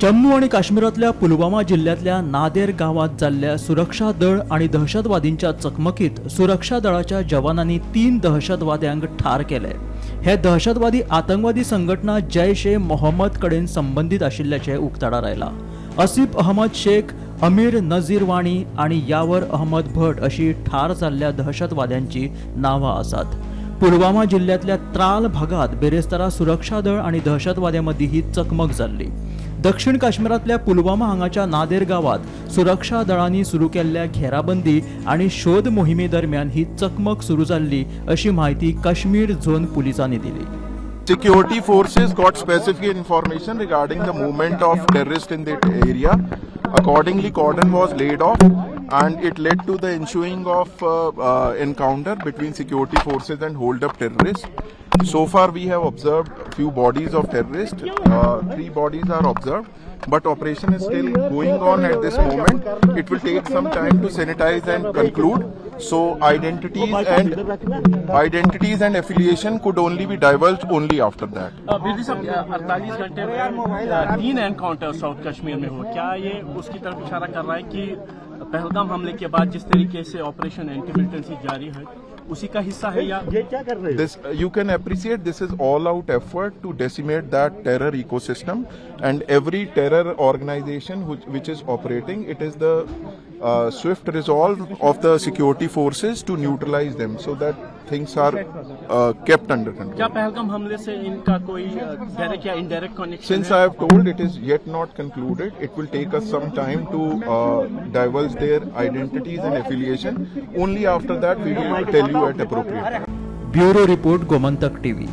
जम्मू आणि काश्मीरातल्या पुलवामा जिल्ह्यातल्या नादेर गावात झालेल्या सुरक्षा दळ आणि दहशतवादींच्या चकमकीत सुरक्षा दळाच्या जवानांनी 3 दहशतवाद्यांक ठार केले। हे दहशतवादी आतंकवादी संघटना जैश ए मोहम्मद कडेन संबंधित आशिल्ल्याचे उक्ताडार आयला। आसिफ अहमद शेख, अमीर नजीर वाणी आणि यावर अहमद भट अशी ठार जाल्ल्या दहशतवाद्यांची नावं आसात। पुलवामा जिल्ह्यातल्या त्राल भागात बेरेस्तारा सुरक्षा दळ आणि दहशतवाद्यांमधी ही चकमक जाल्ली। दक्षिण काश्मीरातल्या पुलवामा हांगाच्या नादेर गावात सुरक्षा दळांनी सुरू केल्ल्या घेराबंदी आणि शोध मोहिमे दरम्यान ही चकमक सुरू जाल्ली अशी माहिती काश्मीर झोन पुलिसांनी दिली। Security forces got specific information regarding the movement of terrorists in that area. Accordingly, cordon was laid off, and it led to the ensuing of encounter between security forces and hold-up terrorists. So far, we have observed few bodies of terrorists. 3 bodies are observed, but operation is still going on at this moment. It will take some time to sanitize and conclude. So identities and affiliation could only be divulged only after that. बिल्ली साहब 48 घंटे में 3 encounter south Kashmir में हो, क्या ये उसकी तरफ इशारा कर रहा है कि पहलगाम हमले के बाद जिस तरीके से ऑपरेशन एंटी मिलिटेंसी जारी है उसी का हिस्सा है या ये क्या कर रहे हैं? This you can appreciate. This is all out effort to decimate that terror ecosystem, and every terror organization which is operating, it is the swift resolve of the security forces to neutralize them so that things are kept under control. क्या पहलगाम हमले से इनका कोई direct या indirect connection? Since I have told, it is yet not concluded. It will take us some time to divulge their identities and affiliation. Only after that we will tell you at appropriate time. Bureau report Gomantak TV.